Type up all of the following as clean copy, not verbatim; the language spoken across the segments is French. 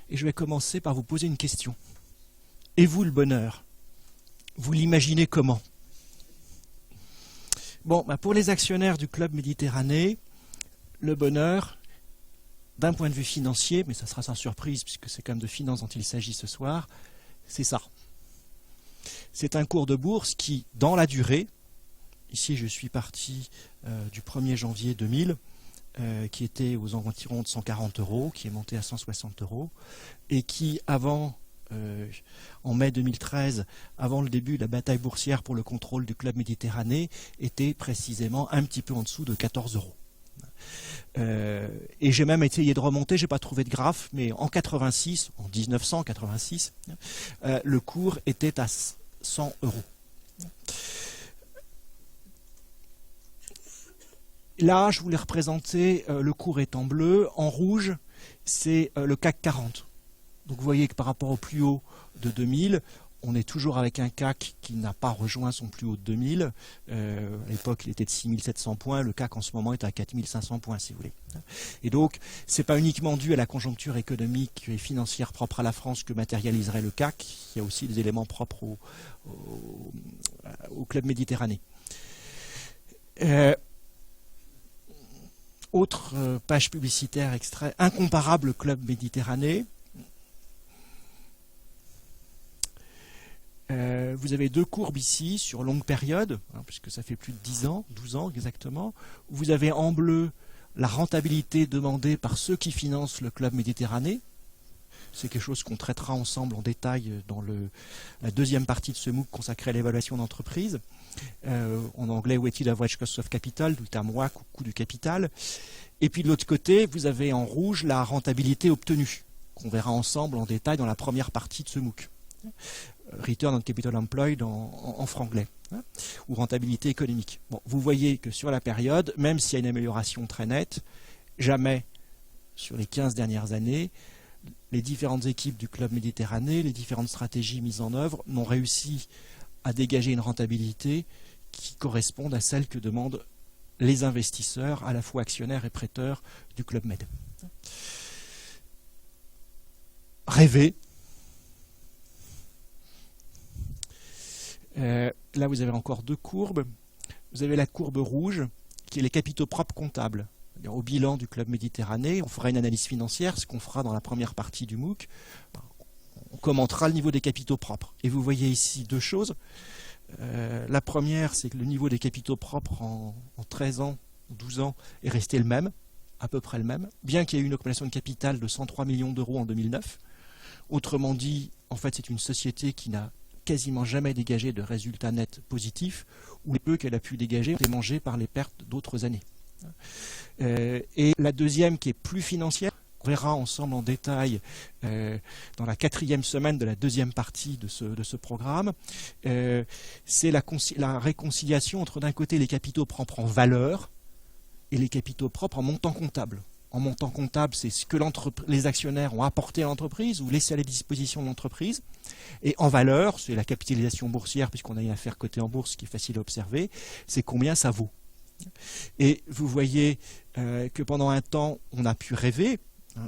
et je vais commencer par vous poser une question. Et vous, le bonheur, vous l'imaginez comment? Bon, pour les actionnaires du Club Méditerranée, le bonheur, d'un point de vue financier, mais ça sera sans surprise puisque c'est quand même de finance dont il s'agit ce soir, c'est ça. C'est un cours de bourse qui, dans la durée, ici je suis parti du 1er janvier 2000, qui était aux environs de 140 €, qui est monté à 160 €, et qui, en mai 2013, avant le début de la bataille boursière pour le contrôle du Club Méditerranée, était précisément un petit peu en dessous de 14 €. Et j'ai même essayé de remonter, je n'ai pas trouvé de graphe, mais en 1986, le cours était à 100 €. Là, je voulais représenter, le cours est en bleu, en rouge, c'est le CAC 40. Donc vous voyez que par rapport au plus haut de 2000, on est toujours avec un CAC qui n'a pas rejoint son plus haut de 2000. À l'époque, il était de 6700 points. Le CAC, en ce moment, est à 4500 points, si vous voulez. Et donc, ce n'est pas uniquement dû à la conjoncture économique et financière propre à la France que matérialiserait le CAC. Il y a aussi des éléments propres au Club Méditerranée. Autre page publicitaire extrait, incomparable Club Méditerranée. Vous avez deux courbes ici sur longue période, puisque ça fait plus de 10 ans, 12 ans exactement. Vous avez en bleu la rentabilité demandée par ceux qui financent le Club Méditerranée. C'est quelque chose qu'on traitera ensemble en détail dans la deuxième partie de ce MOOC consacré à l'évaluation d'entreprise. En anglais, Weighted Average Cost of Capital, du terme WACC, coût du capital. Et puis de l'autre côté, vous avez en rouge la rentabilité obtenue, qu'on verra ensemble en détail dans la première partie de ce MOOC. Return on Capital Employed en franglais, ou rentabilité économique. Bon, vous voyez que sur la période, même s'il y a une amélioration très nette, jamais sur les 15 dernières années, les différentes équipes du Club Méditerranée, les différentes stratégies mises en œuvre n'ont réussi à dégager une rentabilité qui corresponde à celle que demandent les investisseurs, à la fois actionnaires et prêteurs du Club Med. Rêver. Là, vous avez encore deux courbes. Vous avez la courbe rouge, qui est les capitaux propres comptables. Au bilan du Club Méditerranée, on fera une analyse financière, ce qu'on fera dans la première partie du MOOC. On commentera le niveau des capitaux propres. Et vous voyez ici deux choses. La première, c'est que le niveau des capitaux propres en 13 ans, 12 ans, est resté le même, à peu près le même, bien qu'il y ait eu une augmentation de capital de 103 millions d'euros en 2009. Autrement dit, en fait, c'est une société qui n'a quasiment jamais dégagé de résultats nets positifs, ou les peu qu'elle a pu dégager ont été mangés par les pertes d'autres années. Et la deuxième, qui est plus financière, on verra ensemble en détail dans la 4e semaine de la deuxième partie de ce programme, c'est la réconciliation entre d'un côté les capitaux propres en valeur et les capitaux propres en montant comptable. En montant comptable, c'est ce que les actionnaires ont apporté à l'entreprise ou laissé à la disposition de l'entreprise. Et en valeur, c'est la capitalisation boursière, puisqu'on a une affaire cotée en bourse qui est facile à observer, c'est combien ça vaut. Et vous voyez que pendant un temps, on a pu rêver,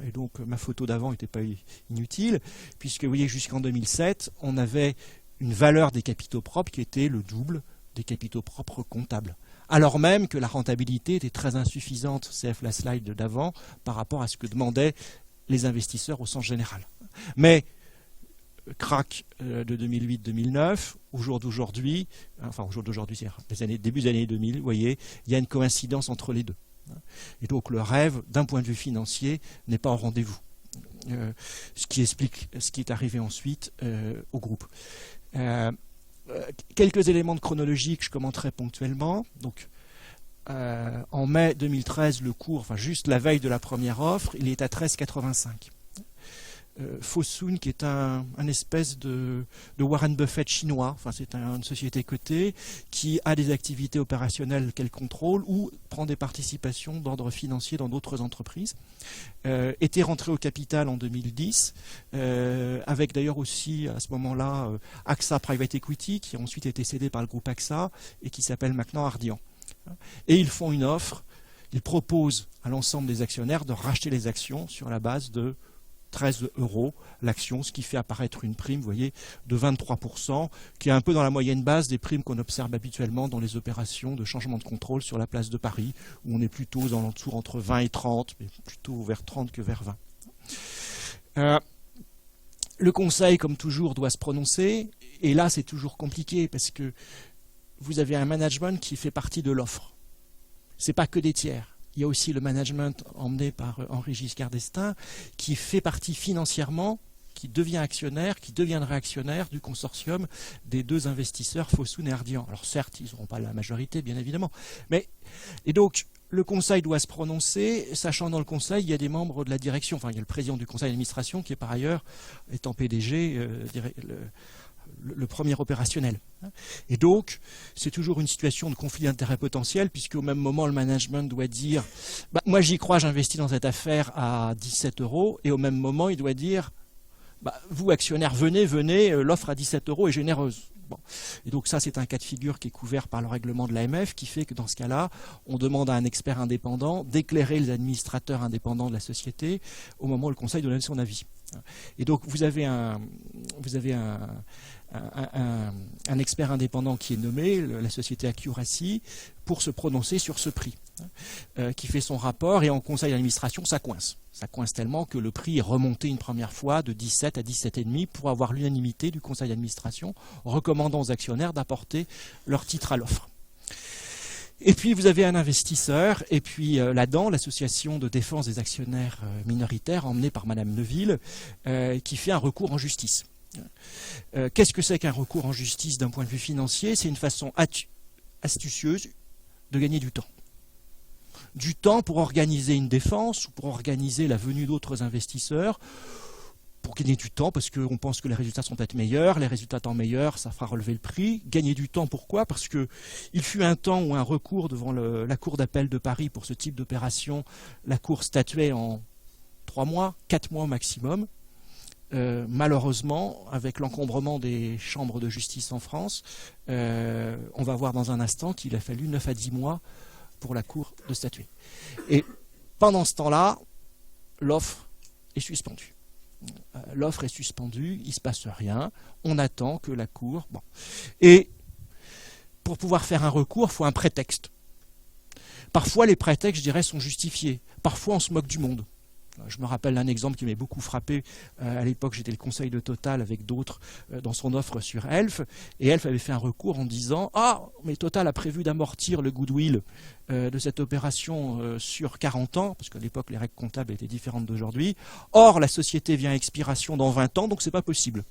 et donc ma photo d'avant n'était pas inutile, puisque vous voyez jusqu'en 2007, on avait une valeur des capitaux propres qui était le double des capitaux propres comptables. Alors même que la rentabilité était très insuffisante, CF la slide d'avant, par rapport à ce que demandaient les investisseurs au sens général. Mais crack de 2008-2009, au jour d'aujourd'hui, c'est début des années 2000, vous voyez, il y a une coïncidence entre les deux. Et donc le rêve, d'un point de vue financier, n'est pas au rendez-vous. Ce qui explique ce qui est arrivé ensuite au groupe. Quelques éléments de chronologie que je commenterai ponctuellement. Donc, en mai 2013, le cours, enfin juste la veille de la première offre, il est à 13,85. Fosun, qui est un espèce de Warren Buffett chinois, enfin c'est une société cotée qui a des activités opérationnelles qu'elle contrôle ou prend des participations d'ordre financier dans d'autres entreprises, était rentré au capital en 2010, avec d'ailleurs aussi à ce moment-là AXA Private Equity, qui a ensuite été cédé par le groupe AXA et qui s'appelle maintenant Ardian. Et ils font une offre, ils proposent à l'ensemble des actionnaires de racheter les actions sur la base de 13 € l'action, ce qui fait apparaître une prime, vous voyez, de 23%, qui est un peu dans la moyenne basse des primes qu'on observe habituellement dans les opérations de changement de contrôle sur la place de Paris, où on est plutôt aux alentours entre 20 et 30, mais plutôt vers 30 que vers 20. Le Conseil, comme toujours, doit se prononcer, et là c'est toujours compliqué, parce que vous avez un management qui fait partie de l'offre. Ce n'est pas que des tiers. Il y a aussi le management emmené par Henri Giscard d'Estaing qui fait partie financièrement, qui devient actionnaire, qui deviendra actionnaire du consortium des deux investisseurs Fosun et Ardian. Alors certes, ils n'auront pas la majorité, bien évidemment. Et donc, le Conseil doit se prononcer, sachant dans le Conseil, il y a des membres de la direction. Enfin, il y a le président du Conseil d'administration qui est par ailleurs, étant PDG, le premier opérationnel. Et donc, c'est toujours une situation de conflit d'intérêts potentiel, puisque au même moment, le management doit dire moi j'y crois, j'investis dans cette affaire à 17 €, et au même moment, il doit dire vous, actionnaires, venez, l'offre à 17 € est généreuse. Bon. Et donc ça, c'est un cas de figure qui est couvert par le règlement de l'AMF, qui fait que dans ce cas-là, on demande à un expert indépendant d'éclairer les administrateurs indépendants de la société au moment où le Conseil doit donner son avis. Et donc vous avez un expert indépendant qui est nommé, la société Accuracy, pour se prononcer sur ce prix, qui fait son rapport, et en conseil d'administration, ça coince. Ça coince tellement que le prix est remonté une première fois de 17 à 17,5 pour avoir l'unanimité du conseil d'administration, recommandant aux actionnaires d'apporter leur titre à l'offre. Et puis vous avez un investisseur, et puis l'ADAN, l'association de défense des actionnaires minoritaires, emmenée par Madame Neuville, qui fait un recours en justice. Qu'est-ce que c'est qu'un recours en justice d'un point de vue financier? C'est une façon astucieuse de gagner du temps. Du temps pour organiser une défense ou pour organiser la venue d'autres investisseurs, pour gagner du temps parce qu'on pense que les résultats sont peut-être meilleurs, les résultats étant meilleurs, ça fera relever le prix. Gagner du temps, pourquoi? Parce qu'il fut un temps où un recours devant la Cour d'appel de Paris pour ce type d'opération, la Cour statuait en 3 mois, 4 mois maximum. Malheureusement, avec l'encombrement des chambres de justice en France, on va voir dans un instant qu'il a fallu 9 à 10 mois pour la Cour de statuer. Et pendant ce temps-là, l'offre est suspendue. L'offre est suspendue, il ne se passe rien, on attend que la Cour... Bon. Et pour pouvoir faire un recours, il faut un prétexte. Parfois, les prétextes, je dirais, sont justifiés. Parfois, on se moque du monde. Je me rappelle d'un exemple qui m'avait beaucoup frappé. À l'époque, j'étais le conseil de Total avec d'autres dans son offre sur Elf. Et Elf avait fait un recours en disant « Ah, mais Total a prévu d'amortir le goodwill de cette opération sur 40 ans, parce qu'à l'époque, les règles comptables étaient différentes d'aujourd'hui. Or, la société vient à expiration dans 20 ans, donc c'est pas possible. »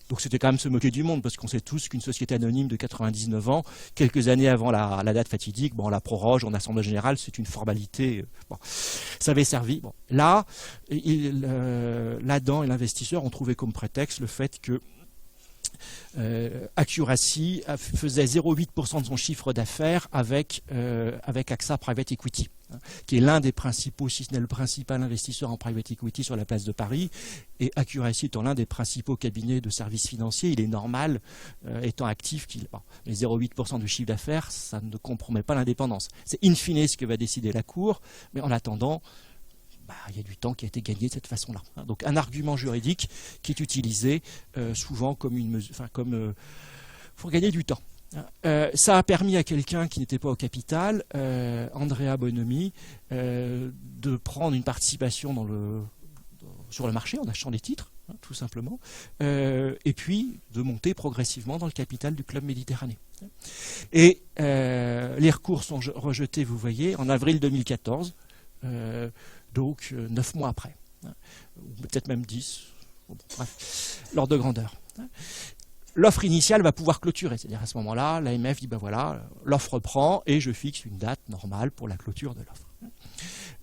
Donc c'était quand même se moquer du monde, parce qu'on sait tous qu'une société anonyme de 99 ans, quelques années avant la date fatidique, bon, on la proroge en assemblée générale, c'est une formalité. Bon, ça avait servi. Bon. Là, l'ADAN et l'investisseur ont trouvé comme prétexte le fait que Accuracy faisait 0,8% de son chiffre d'affaires avec AXA Private Equity, qui est l'un des principaux, si ce n'est le principal investisseur en private equity sur la place de Paris. Et Accuracy étant l'un des principaux cabinets de services financiers, il est normal, étant actif, les 0,8% du chiffre d'affaires, ça ne compromet pas l'indépendance. C'est in fine ce que va décider la Cour, mais en attendant, il y a du temps qui a été gagné de cette façon-là. Donc un argument juridique qui est utilisé souvent comme une mesure, pour gagner du temps. Ça a permis à quelqu'un qui n'était pas au capital, Andrea Bonomi, de prendre une participation sur le marché en achetant des titres, tout simplement, et puis de monter progressivement dans le capital du Club Méditerranée. Et les recours sont rejetés, vous voyez, en avril 2014. Donc 9 mois après, peut-être même 10, bref, l'ordre de grandeur. L'offre initiale va pouvoir clôturer, c'est-à-dire à ce moment-là, l'AMF dit voilà, l'offre reprend et je fixe une date normale pour la clôture de l'offre.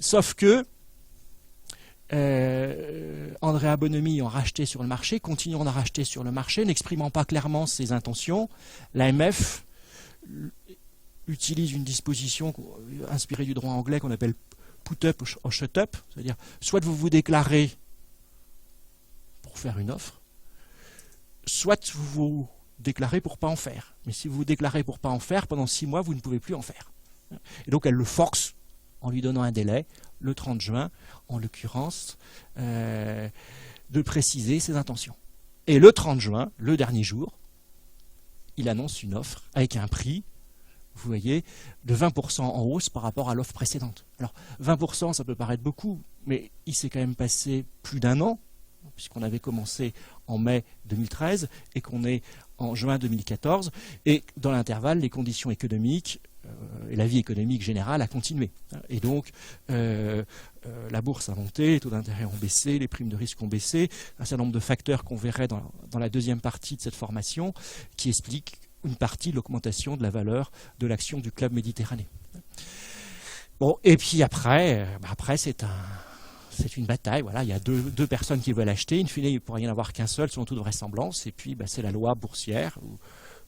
Sauf que Andrea Bonomi ayant racheté sur le marché, continuant à racheter sur le marché, n'exprimant pas clairement ses intentions, l'AMF utilise une disposition inspirée du droit anglais qu'on appelle put up ou shut up, c'est-à-dire soit vous vous déclarez pour faire une offre, soit vous vous déclarez pour pas en faire. Mais si vous vous déclarez pour pas en faire, pendant 6 mois, vous ne pouvez plus en faire. Et donc elle le force en lui donnant un délai, le 30 juin, en l'occurrence, de préciser ses intentions. Et le 30 juin, le dernier jour, il annonce une offre avec un prix, vous voyez, de 20% en hausse par rapport à l'offre précédente. Alors, 20%, ça peut paraître beaucoup, mais il s'est quand même passé plus d'un an, puisqu'on avait commencé en mai 2013 et qu'on est en juin 2014. Et dans l'intervalle, les conditions économiques et la vie économique générale a continué. Et donc, la bourse a monté, les taux d'intérêt ont baissé, les primes de risque ont baissé, un certain nombre de facteurs qu'on verrait dans la deuxième partie de cette formation qui expliquent une partie de l'augmentation de la valeur de l'action du Club Méditerranée. Bon, et puis après c'est une bataille. Voilà, il y a deux personnes qui veulent acheter. In fine, il ne pourrait y en avoir qu'un seul, selon toute vraisemblance. Et puis, c'est la loi boursière.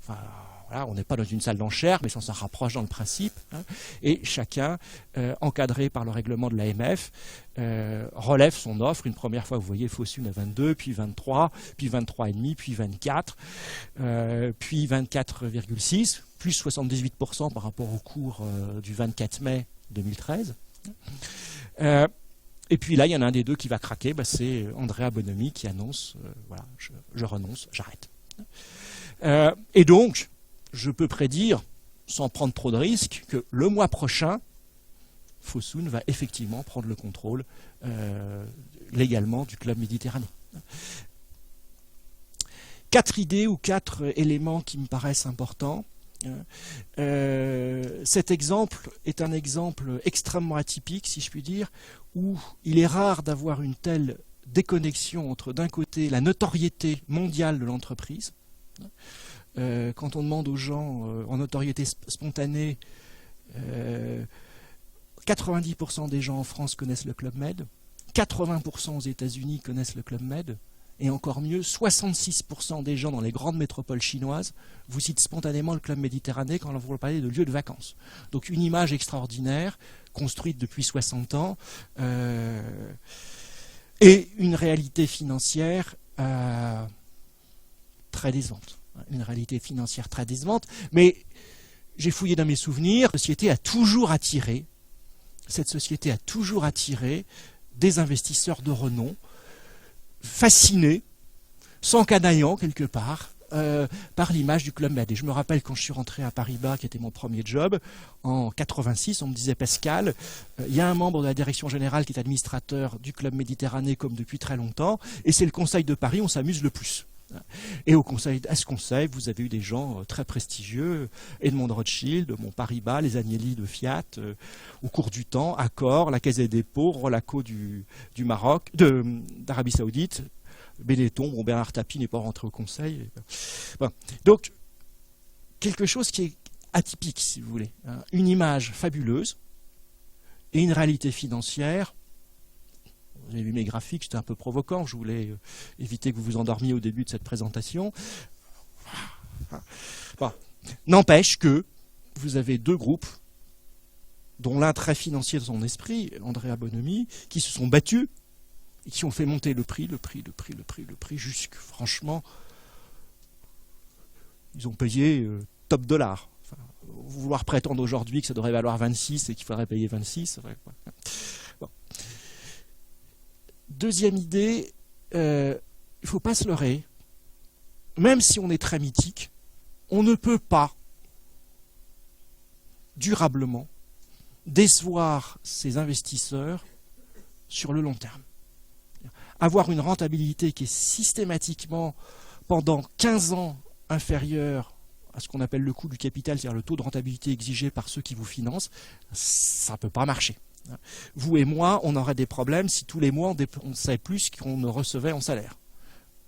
Voilà, on n'est pas dans une salle d'enchères, mais on s'en rapproche dans le principe. Et chacun, encadré par le règlement de l'AMF, relève son offre. Une première fois, vous voyez, Fosun à 22, puis 23, puis 23,5, puis 24, puis 24,6, plus 78% par rapport au cours du 24 mai 2013. Et puis là, il y en a un des deux qui va craquer, c'est Andrea Bonomi qui annonce, voilà, je renonce, j'arrête. Et donc, je peux prédire, sans prendre trop de risques, que le mois prochain, Fosun va effectivement prendre le contrôle légalement du Club Méditerranée. 4 idées ou 4 éléments qui me paraissent importants. Cet exemple est un exemple extrêmement atypique, si je puis dire, où il est rare d'avoir une telle déconnexion entre, d'un côté, la notoriété mondiale de l'entreprise. Quand on demande aux gens en notoriété spontanée, 90% des gens en France connaissent le Club Med, 80% aux États-Unis connaissent le Club Med, et encore mieux, 66% des gens dans les grandes métropoles chinoises vous citent spontanément le Club Méditerranée quand vous parlez de lieu de vacances. Donc une image extraordinaire, construite depuis 60 ans, et une réalité financière très décevante. Une réalité financière très décevante, mais j'ai fouillé dans mes souvenirs, cette société a toujours attiré des investisseurs de renom, fascinés, s'encanaillant quelque part, par l'image du Club Med. Et je me rappelle quand je suis rentré à Paribas, qui était mon premier job, en 86, on me disait Pascal, il y a un membre de la direction générale qui est administrateur du Club Méditerranée comme depuis très longtemps, et c'est le Conseil de Paris, on s'amuse le plus. Et à ce conseil, vous avez eu des gens très prestigieux, Edmond Rothschild, mon Paribas, les Agnelli de Fiat, au cours du temps, Accor, la Caisse des dépôts, Rolaco du Maroc, d'Arabie Saoudite, Benetton, Bernard Tapie n'est pas rentré au conseil. Bon. Donc, quelque chose qui est atypique, si vous voulez. Une image fabuleuse et une réalité financière. Vous avez vu mes graphiques, c'était un peu provoquant, je voulais éviter que vous vous endormiez au début de cette présentation. Bon. N'empêche que vous avez 2 groupes, dont l'un très financier dans son esprit, Andrea Bonomi, qui se sont battus et qui ont fait monter le prix, jusque, franchement, ils ont payé top dollar. Enfin, vouloir prétendre aujourd'hui que ça devrait valoir 26 et qu'il faudrait payer 26, bon. Deuxième idée, il ne faut pas se leurrer. Même si on est très mythique, on ne peut pas durablement décevoir ses investisseurs sur le long terme. Avoir une rentabilité qui est systématiquement, pendant 15 ans, inférieure à ce qu'on appelle le coût du capital, c'est-à-dire le taux de rentabilité exigé par ceux qui vous financent, ça ne peut pas marcher. Vous et moi, on aurait des problèmes si tous les mois on dépensait plus qu'on ne recevait en salaire.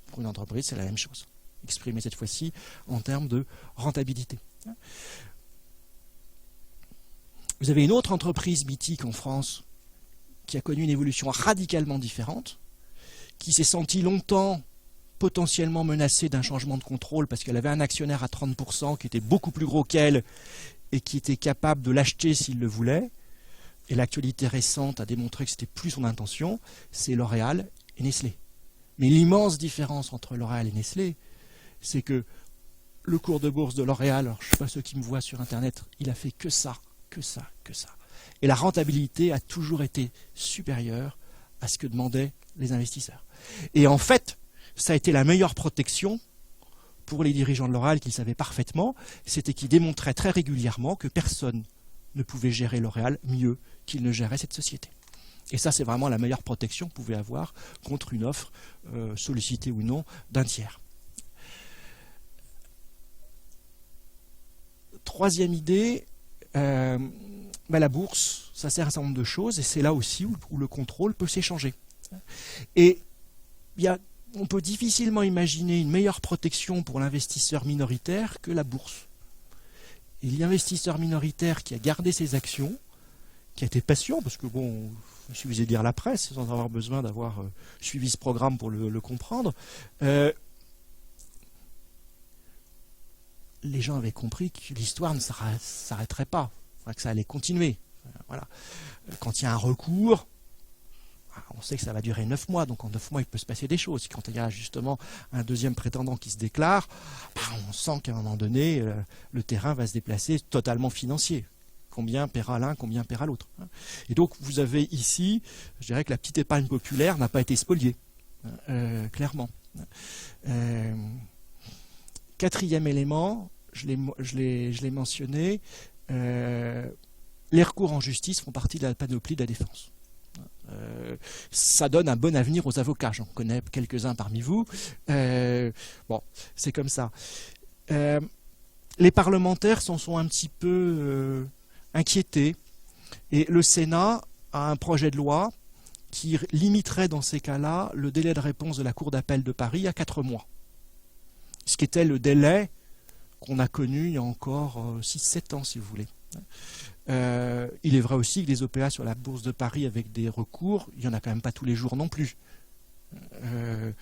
Pour une entreprise, c'est la même chose. Exprimé cette fois-ci en termes de rentabilité. Vous avez une autre entreprise mythique en France qui a connu une évolution radicalement différente, qui s'est sentie longtemps potentiellement menacée d'un changement de contrôle parce qu'elle avait un actionnaire à 30% qui était beaucoup plus gros qu'elle et qui était capable de l'acheter s'il le voulait. Et l'actualité récente a démontré que ce n'était plus son intention, c'est L'Oréal et Nestlé. Mais l'immense différence entre L'Oréal et Nestlé, c'est que le cours de bourse de L'Oréal, alors je ne sais pas ceux qui me voient sur Internet, il a fait que ça. Et la rentabilité a toujours été supérieure à ce que demandaient les investisseurs. Et en fait, ça a été la meilleure protection pour les dirigeants de L'Oréal, qu'ils savaient parfaitement, c'était qu'ils démontraient très régulièrement que personne ne pouvait gérer L'Oréal mieux qu'il ne gérait cette société. Et ça, c'est vraiment la meilleure protection que vous pouvez avoir contre une offre, sollicitée ou non, d'un tiers. Troisième idée, la bourse, ça sert à un certain nombre de choses, et c'est là aussi où le contrôle peut s'échanger. Et on peut difficilement imaginer une meilleure protection pour l'investisseur minoritaire que la bourse. Et l'investisseur minoritaire qui a gardé ses actions, qui a été patient, parce que bon, il suffisait de lire la presse sans avoir besoin d'avoir suivi ce programme pour le comprendre, les gens avaient compris que l'histoire ne s'arrêterait pas, que ça allait continuer. Voilà. Quand il y a un recours, on sait que ça va durer 9 mois, donc en 9 mois il peut se passer des choses. Quand il y a justement un deuxième prétendant qui se déclare, on sent qu'à un moment donné, le terrain va se déplacer totalement financier. Combien paiera l'un, combien paiera l'autre. Et donc vous avez ici, je dirais que la petite épargne populaire n'a pas été spoliée, clairement. Quatrième élément, je l'ai mentionné, les recours en justice font partie de la panoplie de la défense. Ça donne un bon avenir aux avocats, j'en connais quelques-uns parmi vous. Bon, c'est comme ça. Les parlementaires s'en sont un petit peu inquiétés, et le Sénat a un projet de loi qui limiterait dans ces cas-là le délai de réponse de la Cour d'appel de Paris à 4 mois. Ce qui était le délai qu'on a connu il y a encore 6-7 ans, si vous voulez. Il est vrai aussi que des OPA sur la bourse de Paris avec des recours, il n'y en a quand même pas tous les jours non plus. Il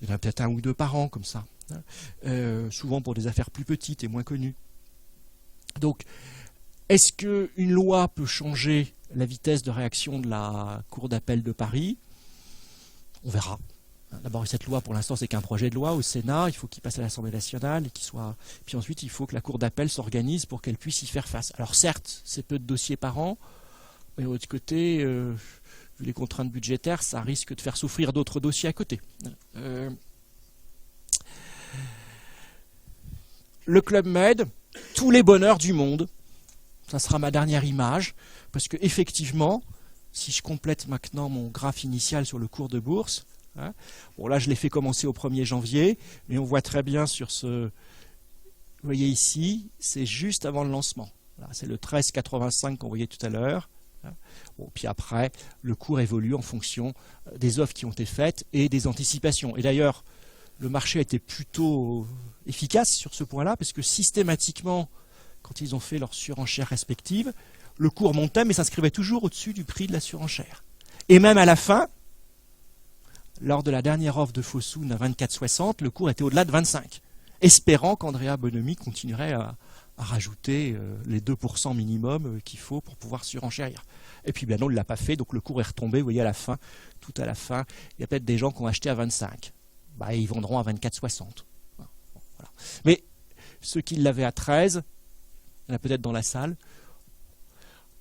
y en a peut-être 1 ou 2 par an, comme ça. Souvent pour des affaires plus petites et moins connues. Donc, est-ce qu'une loi peut changer la vitesse de réaction de la Cour d'appel de Paris? On verra. D'abord, cette loi, pour l'instant, c'est qu'un projet de loi au Sénat. Il faut qu'il passe à l'Assemblée nationale. Puis ensuite, il faut que la Cour d'appel s'organise pour qu'elle puisse y faire face. Alors certes, c'est peu de dossiers par an, mais de l'autre côté, vu les contraintes budgétaires, ça risque de faire souffrir d'autres dossiers à côté. Le Club Med, tous les bonheurs du monde. Ça sera ma dernière image, parce que effectivement, si je complète maintenant mon graphe initial sur le cours de bourse, bon là je l'ai fait commencer au 1er janvier, mais on voit très bien sur ce... Vous voyez ici, c'est juste avant le lancement. C'est le 13,85 qu'on voyait tout à l'heure. Bon, puis après, le cours évolue en fonction des offres qui ont été faites et des anticipations. Et d'ailleurs, le marché a été plutôt efficace sur ce point-là, parce que systématiquement, quand ils ont fait leurs surenchères respectives, le cours montait, mais s'inscrivait toujours au-dessus du prix de la surenchère. Et même à la fin, lors de la dernière offre de Fosun à 24,60, le cours était au-delà de 25, espérant qu'Andrea Bonomi continuerait à rajouter les 2% minimum qu'il faut pour pouvoir surenchérir. Et puis bien non, il ne l'a pas fait, donc le cours est retombé, vous voyez à la fin, tout à la fin, il y a peut-être des gens qui ont acheté à 25. Ils vendront à 24,60. Voilà. Mais ceux qui l'avaient à 13, il y en a peut-être dans la salle,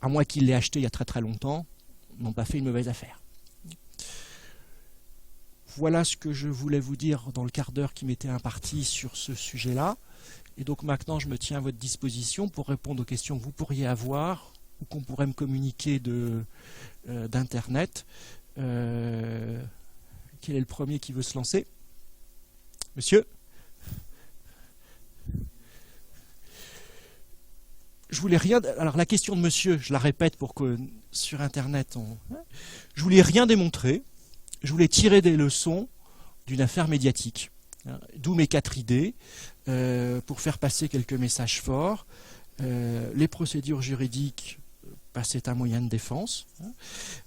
à moins qu'ils l'aient acheté il y a très très longtemps, n'ont pas fait une mauvaise affaire. Voilà ce que je voulais vous dire dans le quart d'heure qui m'était imparti sur ce sujet-là. Et donc maintenant, je me tiens à votre disposition pour répondre aux questions que vous pourriez avoir ou qu'on pourrait me communiquer d'Internet. Quel est le premier qui veut se lancer? Monsieur? Je voulais rien. Alors la question de monsieur, je la répète pour que sur Internet, je voulais rien démontrer. Je voulais tirer des leçons d'une affaire médiatique. D'où mes 4 idées pour faire passer quelques messages forts. Les procédures juridiques, c'est un moyen de défense.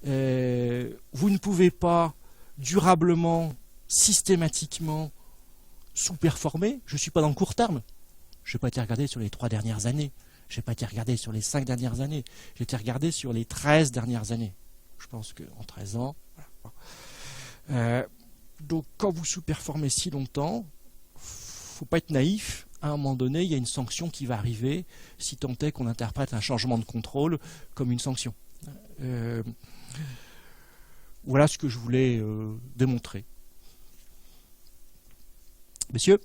Vous ne pouvez pas durablement, systématiquement sous-performer. Je ne suis pas dans le court terme. Je n'ai pas été regardé sur les 3 dernières années. Je n'ai pas été regardé sur les 5 dernières années. J'ai été regardé sur les 13 dernières années. Je pense qu'en 13 ans... Voilà. Donc quand vous sous-performez si longtemps, il ne faut pas être naïf. à un moment donné, il y a une sanction qui va arriver, si tant est qu'on interprète un changement de contrôle comme une sanction. Voilà ce que je voulais démontrer. Messieurs ?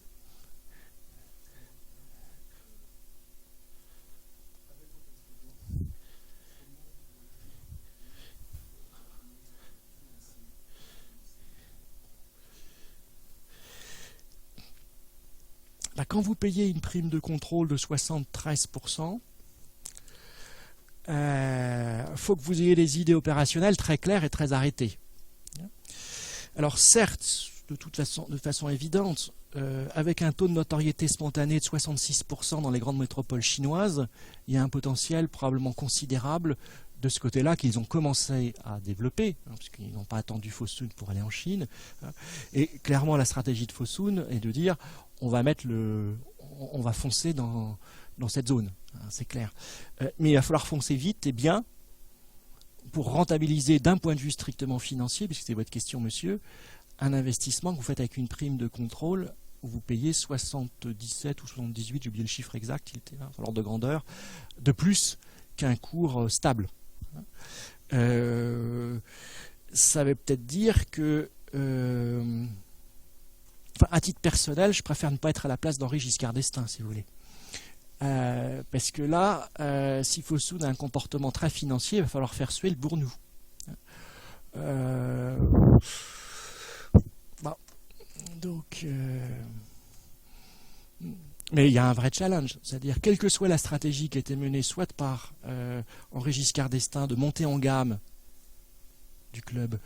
Quand vous payez une prime de contrôle de 73%, faut que vous ayez des idées opérationnelles très claires et très arrêtées. Alors certes, de façon évidente, avec un taux de notoriété spontanée de 66% dans les grandes métropoles chinoises, il y a un potentiel probablement considérable de ce côté-là qu'ils ont commencé à développer, puisqu'ils n'ont pas attendu Fosun pour aller en Chine. Et clairement, la stratégie de Fosun est de dire on va foncer dans cette zone, c'est clair. Mais il va falloir foncer vite et bien pour rentabiliser d'un point de vue strictement financier, puisque c'est votre question, monsieur, un investissement que vous faites avec une prime de contrôle où vous payez 77 ou 78, j'ai oublié le chiffre exact, il était là, l'ordre de grandeur, de plus qu'un cours stable. Ça veut peut-être dire que à titre personnel, je préfère ne pas être à la place d'Henri Giscard d'Estaing, si vous voulez. Parce que là, si Fosun a un comportement très financier, il va falloir faire suer le bournou. Donc, mais il y a un vrai challenge, c'est-à-dire quelle que soit la stratégie qui a été menée, soit par Henri Giscard d'Estaing de monter en gamme du club,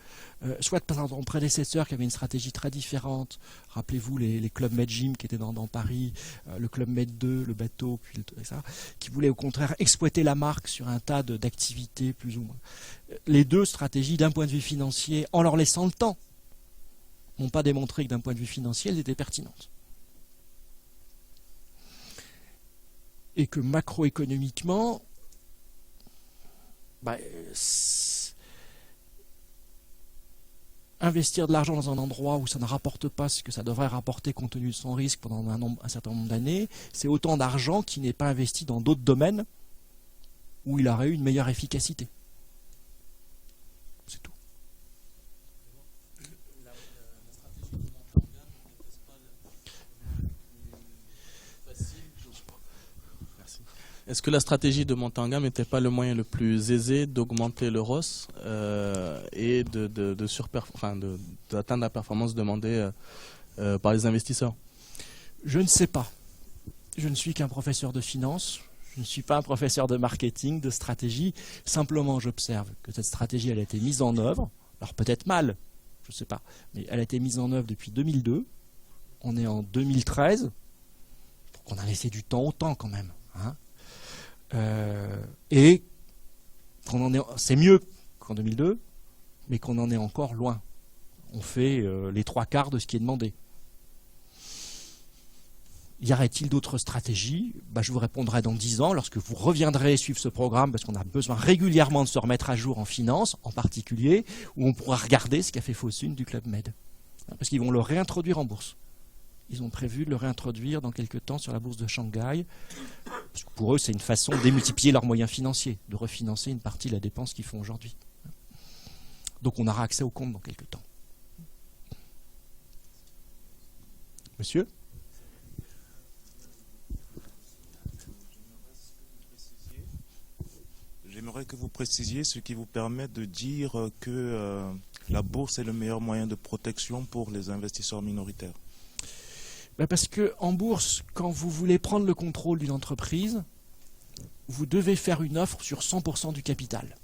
soit par son prédécesseur qui avait une stratégie très différente. Rappelez-vous les clubs Med Gym qui étaient dans Paris, le club Med 2, le bateau, puis ça, qui voulait au contraire exploiter la marque sur un tas d'activités plus ou moins. Les deux stratégies, d'un point de vue financier, en leur laissant le temps, n'ont pas démontré que d'un point de vue financier, elles étaient pertinentes. Et que macroéconomiquement, investir de l'argent dans un endroit où ça ne rapporte pas ce que ça devrait rapporter compte tenu de son risque pendant un certain nombre d'années, c'est autant d'argent qui n'est pas investi dans d'autres domaines où il aurait eu une meilleure efficacité. C'est tout. Est-ce que la stratégie de monter en gamme n'était pas le moyen le plus aisé d'augmenter le ROS et d'atteindre la performance demandée par les investisseurs? Je ne sais pas. Je ne suis qu'un professeur de finance. Je ne suis pas un professeur de marketing, de stratégie. Simplement, j'observe que cette stratégie, elle a été mise en œuvre. Alors peut-être mal, je ne sais pas. Mais elle a été mise en œuvre depuis 2002. On est en 2013. Donc on a laissé du temps au temps quand même. Et c'est mieux qu'en 2002, mais qu'on en est encore loin. On fait les 3/4 de ce qui est demandé. Y aurait-il d'autres stratégies? Je vous répondrai dans 10 ans, lorsque vous reviendrez suivre ce programme, parce qu'on a besoin régulièrement de se remettre à jour en finance, en particulier, où on pourra regarder ce qu'a fait Fosun du Club Med. Parce qu'ils vont le réintroduire en bourse. Ils ont prévu de le réintroduire dans quelques temps sur la bourse de Shanghai. Parce que pour eux, c'est une façon de démultiplier leurs moyens financiers, de refinancer une partie de la dépense qu'ils font aujourd'hui. Donc on aura accès au compte dans quelques temps. Monsieur ? J'aimerais que vous précisiez ce qui vous permet de dire que la bourse est le meilleur moyen de protection pour les investisseurs minoritaires. Parce qu'en bourse, quand vous voulez prendre le contrôle d'une entreprise, vous devez faire une offre sur 100% du capital.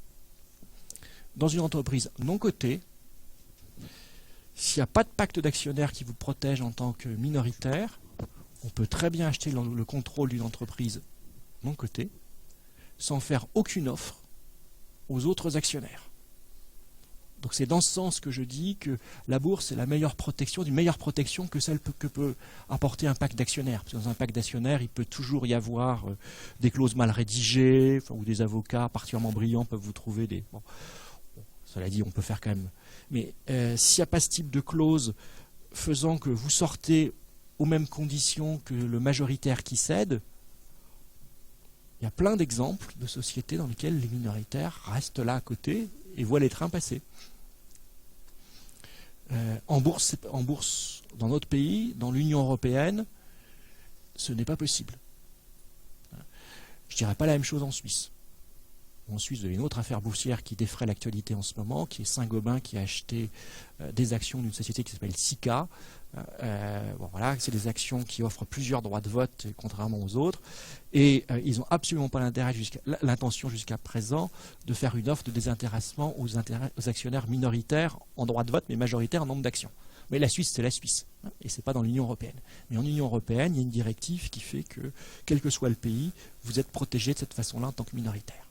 Dans une entreprise non cotée, s'il n'y a pas de pacte d'actionnaires qui vous protège en tant que minoritaire, on peut très bien acheter le contrôle d'une entreprise non cotée sans faire aucune offre aux autres actionnaires. Donc c'est dans ce sens que je dis que la bourse est la meilleure protection, d'une meilleure protection que celle que peut apporter un pacte d'actionnaires. Parce que dans un pacte d'actionnaires, il peut toujours y avoir des clauses mal rédigées, ou des avocats particulièrement brillants peuvent vous trouver des... Bon, cela dit, on peut faire quand même... Mais s'il n'y a pas ce type de clause faisant que vous sortez aux mêmes conditions que le majoritaire qui cède. Il y a plein d'exemples de sociétés dans lesquelles les minoritaires restent là à côté et voient les trains passer. En bourse, dans notre pays, dans l'Union européenne, ce n'est pas possible. Je ne dirais pas la même chose en Suisse. En Suisse, vous avez une autre affaire boursière qui défraie l'actualité en ce moment, qui est Saint-Gobain qui a acheté des actions d'une société qui s'appelle Sika. Voilà, c'est des actions qui offrent plusieurs droits de vote, contrairement aux autres. Et ils n'ont absolument pas l'intention jusqu'à présent de faire une offre de désintéressement aux actionnaires minoritaires en droit de vote, mais majoritaires en nombre d'actions. Mais la Suisse, c'est la Suisse, et ce n'est pas dans l'Union européenne. Mais en Union européenne, il y a une directive qui fait que, quel que soit le pays, vous êtes protégé de cette façon-là en tant que minoritaire.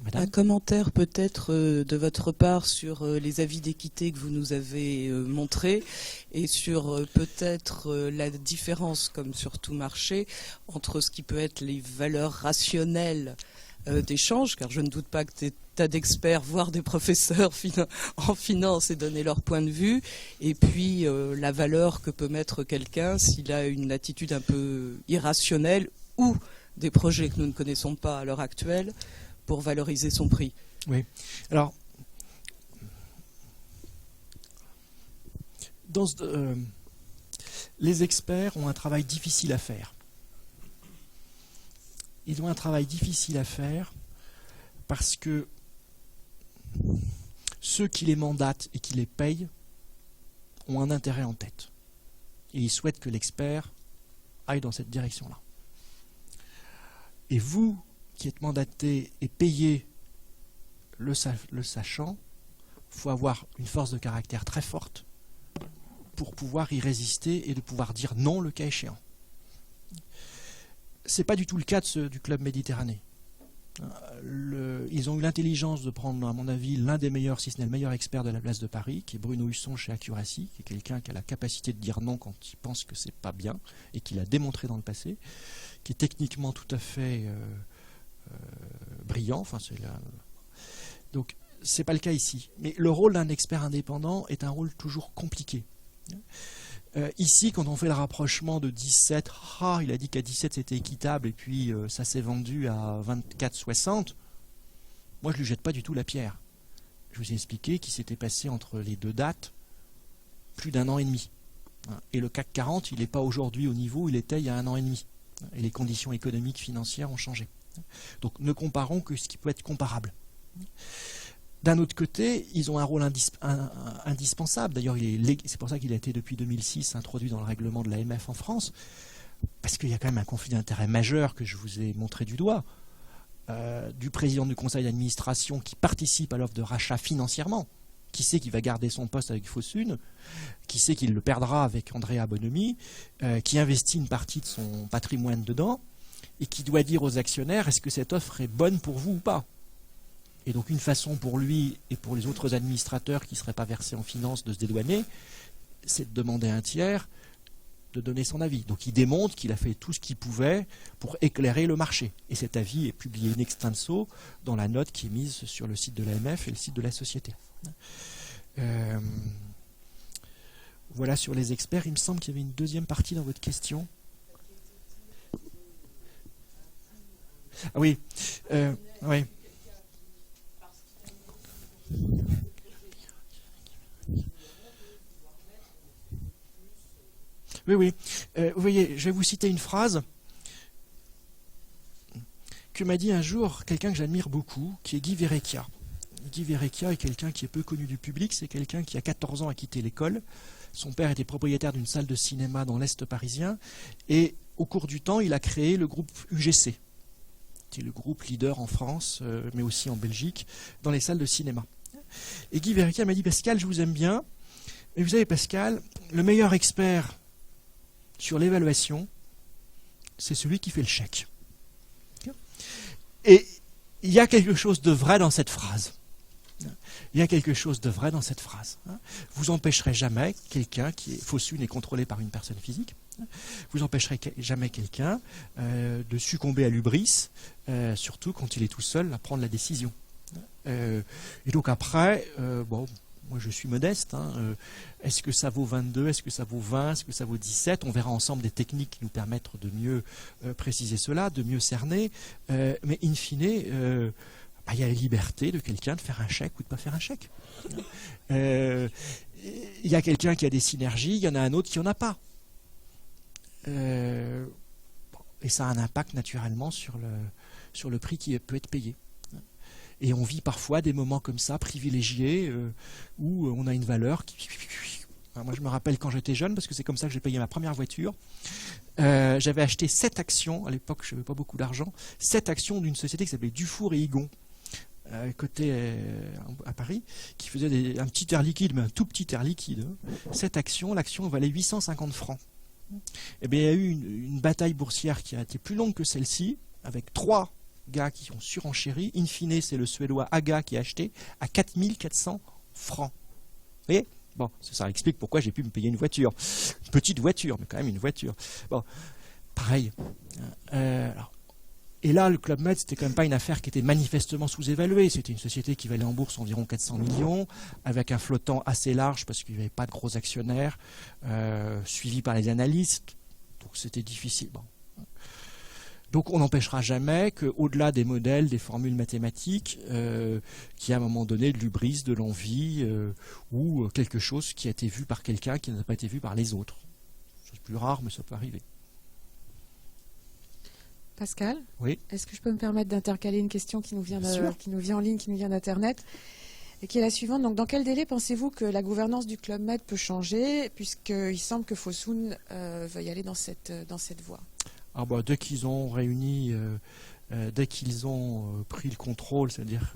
Madame ? Un commentaire peut-être de votre part sur les avis d'équité que vous nous avez montrés et sur peut-être la différence, comme sur tout marché, entre ce qui peut être les valeurs rationnelles d'échange, car je ne doute pas que des tas d'experts, voire des professeurs en finance aient donné leur point de vue, et puis la valeur que peut mettre quelqu'un s'il a une attitude un peu irrationnelle ou des projets que nous ne connaissons pas à l'heure actuelle pour valoriser son prix. Oui. Alors, les experts ont un travail difficile à faire. Ils ont un travail difficile à faire parce que ceux qui les mandatent et qui les payent ont un intérêt en tête. Et ils souhaitent que l'expert aille dans cette direction-là. Et vous, qui êtes mandaté et payé le sachant, il faut avoir une force de caractère très forte pour pouvoir y résister et de pouvoir dire non le cas échéant. Ce n'est pas du tout le cas du Club Méditerranée. Ils ont eu l'intelligence de prendre, à mon avis, l'un des meilleurs, si ce n'est le meilleur expert de la place de Paris, qui est Bruno Husson chez Accuracy, qui est quelqu'un qui a la capacité de dire non quand il pense que c'est pas bien, et qui l'a démontré dans le passé, qui est techniquement tout à fait brillant. Donc, c'est pas le cas ici. Mais le rôle d'un expert indépendant est un rôle toujours compliqué. Ici, quand on fait le rapprochement de 17, il a dit qu'à 17 c'était équitable et puis ça s'est vendu à 24,60, moi je ne lui jette pas du tout la pierre. Je vous ai expliqué qu'il s'était passé entre les deux dates plus d'1 an et demi. Et le CAC 40, il n'est pas aujourd'hui au niveau où il était il y a 1 an et demi. Et les conditions économiques, financières ont changé. Donc ne comparons que ce qui peut être comparable. D'un autre côté, ils ont un rôle indispensable. D'ailleurs, c'est pour ça qu'il a été depuis 2006 introduit dans le règlement de l'AMF en France, parce qu'il y a quand même un conflit d'intérêts majeur que je vous ai montré du doigt, du président du conseil d'administration qui participe à l'offre de rachat financièrement. Qui sait qu'il va garder son poste avec Fosun, qui sait qu'il le perdra avec Andrea Bonomi, qui investit une partie de son patrimoine dedans, et qui doit dire aux actionnaires est-ce que cette offre est bonne pour vous ou pas. Et donc une façon pour lui et pour les autres administrateurs qui ne seraient pas versés en finance de se dédouaner, c'est de demander à un tiers de donner son avis. Donc il démontre qu'il a fait tout ce qu'il pouvait pour éclairer le marché. Et cet avis est publié in extenso dans la note qui est mise sur le site de l'AMF et le site de la société. Voilà sur les experts. Il me semble qu'il y avait une deuxième partie dans votre question. Ah oui, oui. Oui. Vous voyez, je vais vous citer une phrase que m'a dit un jour quelqu'un que j'admire beaucoup, qui est Guy Verrecchia. Guy Verrecchia est quelqu'un qui est peu connu du public, c'est quelqu'un qui a 14 ans a quitté l'école. Son père était propriétaire d'une salle de cinéma dans l'Est parisien et au cours du temps, il a créé le groupe UGC, qui est le groupe leader en France, mais aussi en Belgique, dans les salles de cinéma. Et Guy Verrecchia m'a dit « Pascal, je vous aime bien, mais vous savez Pascal, le meilleur expert sur l'évaluation, c'est celui qui fait le chèque. » Et il y a quelque chose de vrai dans cette phrase. Il y a quelque chose de vrai dans cette phrase. Vous empêcherez jamais quelqu'un qui est Fosun est contrôlé par une personne physique. Vous empêcherez jamais quelqu'un de succomber à l'hubris, surtout quand il est tout seul à prendre la décision. Et donc après, moi je suis modeste, hein, est-ce que ça vaut 22, est-ce que ça vaut 20, est-ce que ça vaut 17? On verra ensemble des techniques qui nous permettent de mieux préciser cela, de mieux cerner, mais in fine, il y a la liberté de quelqu'un de faire un chèque ou de ne pas faire un chèque. Il y a quelqu'un qui a des synergies, il y en a un autre qui n'en a pas. Et ça a un impact naturellement sur le prix qui peut être payé. Et on vit parfois des moments comme ça, privilégiés, où on a une valeur qui... Enfin, moi je me rappelle quand j'étais jeune, parce que c'est comme ça que j'ai payé ma première voiture. J'avais acheté 7 actions, à l'époque je n'avais pas beaucoup d'argent, 7 actions d'une société qui s'appelait Dufour et Higon, côté à Paris, qui faisait un petit air liquide, mais un tout petit air liquide. 7 actions, l'action valait 850 francs. Et bien il y a eu une bataille boursière qui a été plus longue que celle-ci, avec 3 gars qui ont surenchéri. In fine, c'est le Suédois Aga qui a acheté à 4400 francs. Vous voyez ? Bon, ça explique pourquoi j'ai pu me payer une voiture. Une petite voiture, mais quand même une voiture. Bon, pareil. Et là, le Club Med, c'était quand même pas une affaire qui était manifestement sous-évaluée. C'était une société qui valait en bourse environ 400 millions, avec un flottant assez large parce qu'il n'y avait pas de gros actionnaires, suivi par les analystes. Donc c'était difficile. Bon. Donc on n'empêchera jamais qu'au-delà des modèles, des formules mathématiques, qu'il y a à un moment donné de l'hubris, de l'envie, ou quelque chose qui a été vu par quelqu'un qui n'a pas été vu par les autres. C'est plus rare, mais ça peut arriver. Pascal, oui. Est-ce que je peux me permettre d'intercaler une question qui nous vient en ligne, qui nous vient d'Internet, et qui est la suivante. Donc, dans quel délai pensez-vous que la gouvernance du Club Med peut changer, puisqu'il semble que Fosun veuille aller dans cette voie? Dès qu'ils ont réuni, dès qu'ils ont pris le contrôle, c'est-à-dire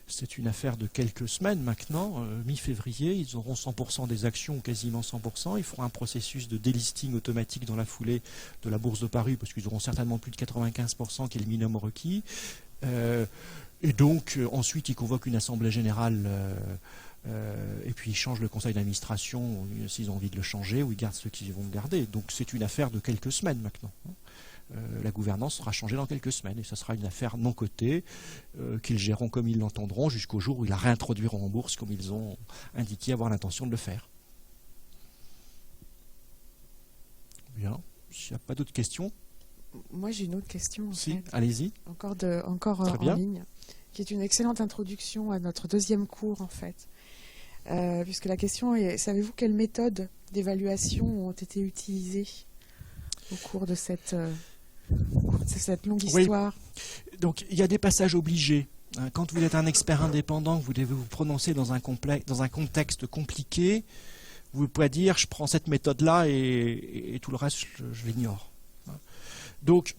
c'est une affaire de quelques semaines maintenant, mi-février, ils auront 100% des actions, ou quasiment 100%, ils feront un processus de délisting automatique dans la foulée de la Bourse de Paris, parce qu'ils auront certainement plus de 95% qui est le minimum requis, et donc ensuite ils convoquent une assemblée générale, et puis ils changent le conseil d'administration s'ils ont envie de le changer, ou ils gardent ceux qu'ils vont garder. Donc c'est une affaire de quelques semaines maintenant. La gouvernance sera changée dans quelques semaines, et ça sera une affaire non cotée, qu'ils géreront comme ils l'entendront, jusqu'au jour où ils la réintroduiront en bourse, comme ils ont indiqué avoir l'intention de le faire. Bien, s'il n'y a pas d'autres questions. Moi j'ai une autre question. Si, allez-y. Encore en ligne, qui est une excellente introduction à notre deuxième cours en fait. Puisque la question est, savez-vous quelles méthodes d'évaluation ont été utilisées au cours de cette longue histoire? Oui. Donc il y a des passages obligés. Quand vous êtes un expert indépendant, vous devez vous prononcer dans un contexte compliqué, vous ne pouvez pas dire je prends cette méthode-là et tout le reste je l'ignore. Donc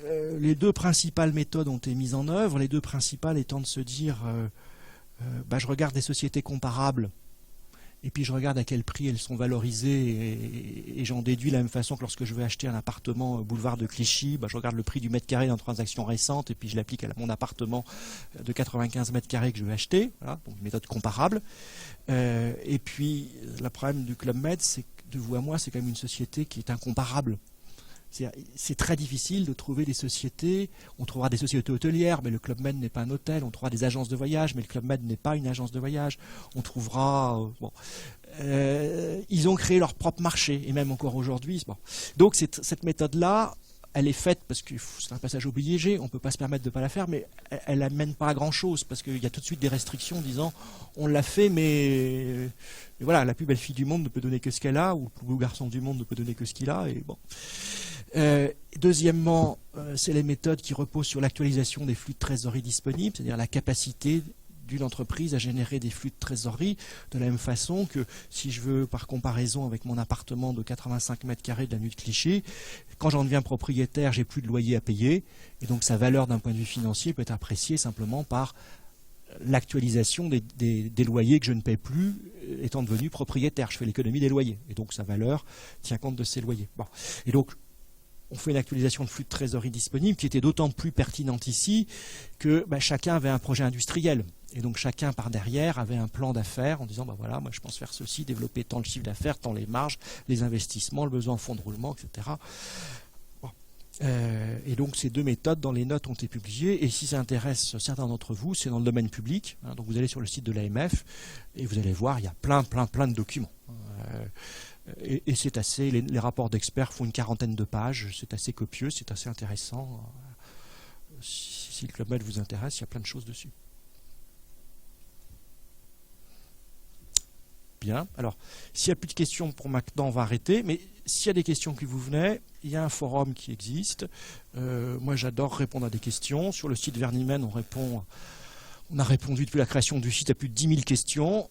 les deux principales méthodes ont été mises en œuvre, les deux principales étant de se dire je regarde des sociétés comparables et puis je regarde à quel prix elles sont valorisées et j'en déduis de la même façon que lorsque je vais acheter un appartement boulevard de Clichy, je regarde le prix du mètre carré dans une transaction récente et puis je l'applique à mon appartement de 95 mètres carrés que je vais acheter. Voilà, donc une méthode comparable. Et puis le problème du Club Med, c'est que de vous à moi, c'est quand même une société qui est incomparable. C'est très difficile de trouver des sociétés. On trouvera des sociétés hôtelières, mais le Club Med n'est pas un hôtel. On trouvera des agences de voyage, mais le Club Med n'est pas une agence de voyage. On trouvera... ils ont créé leur propre marché, et même encore aujourd'hui. Bon. Donc cette méthode-là, elle est faite parce que c'est un passage obligé, on ne peut pas se permettre de ne pas la faire, mais elle n'amène pas à grand-chose, parce qu'il y a tout de suite des restrictions disant on l'a fait, mais voilà, la plus belle fille du monde ne peut donner que ce qu'elle a, ou le plus beau garçon du monde ne peut donner que ce qu'il a, et bon... Deuxièmement, c'est les méthodes qui reposent sur l'actualisation des flux de trésorerie disponibles, c'est-à-dire la capacité d'une entreprise à générer des flux de trésorerie de la même façon que si je veux, par comparaison avec mon appartement de 85 mètres carrés de l'avenue de Clichy, quand j'en deviens propriétaire, j'ai plus de loyer à payer, et donc sa valeur d'un point de vue financier peut être appréciée simplement par l'actualisation des loyers que je ne paie plus étant devenu propriétaire. Je fais l'économie des loyers, et donc sa valeur tient compte de ces loyers. Bon. Et donc, on fait une actualisation de flux de trésorerie disponible qui était d'autant plus pertinente ici que chacun avait un projet industriel. Et donc chacun par derrière avait un plan d'affaires en disant voilà, moi je pense faire ceci, développer tant le chiffre d'affaires, tant les marges, les investissements, le besoin en fonds de roulement, etc. Bon. Et donc ces 2 méthodes dans les notes ont été publiées, et si ça intéresse certains d'entre vous, c'est dans le domaine public, hein, donc vous allez sur le site de l'AMF et vous allez voir, il y a plein de documents. Et c'est assez, les rapports d'experts font une 40aine de pages, c'est assez copieux, c'est assez intéressant. Si le Club Med vous intéresse, il y a plein de choses dessus. Bien, alors s'il n'y a plus de questions pour maintenant, on va arrêter, mais s'il y a des questions qui vous venaient, il y a un forum qui existe. Moi j'adore répondre à des questions. Sur le site Vernimen, on a répondu depuis la création du site à plus de 10 000 questions.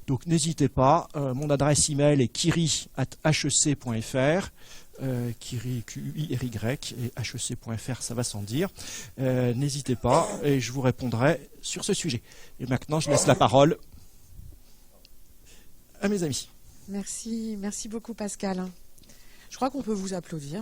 Donc n'hésitez pas. Mon adresse email est kiri@hec.fr. Kiri, Q-U-I-R-Y, et hec.fr, ça va sans dire. N'hésitez pas et je vous répondrai sur ce sujet. Et maintenant, je laisse la parole à mes amis. Merci beaucoup Pascal. Je crois qu'on peut vous applaudir.